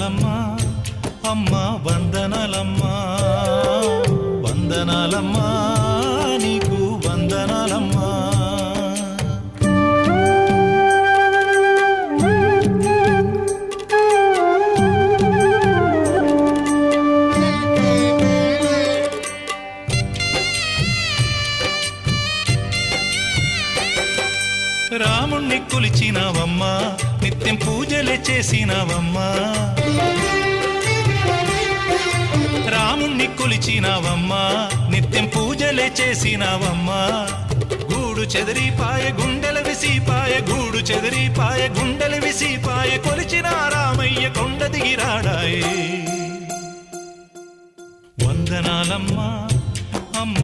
వందనాలమ్మా అమ్మా వందనాలమ్మా వందనాలమ్మా నీకు వందనాలమ్మా రాముణ్ణి కొలిచినావమ్మా నిత్యం పూజలే చేసినావమ్మా రాముణ్ణి కొలిచినావమ్మా నిత్యం పూజలే చేసినావమ్మా గూడు చెదిరిపాయ గుండెల విసిపాయ గూడు చెదిరిపాయ గుండెల విసిపాయ కొలిచిన రామయ్య కొండ దిగిరాడాయే వందనాలమ్మా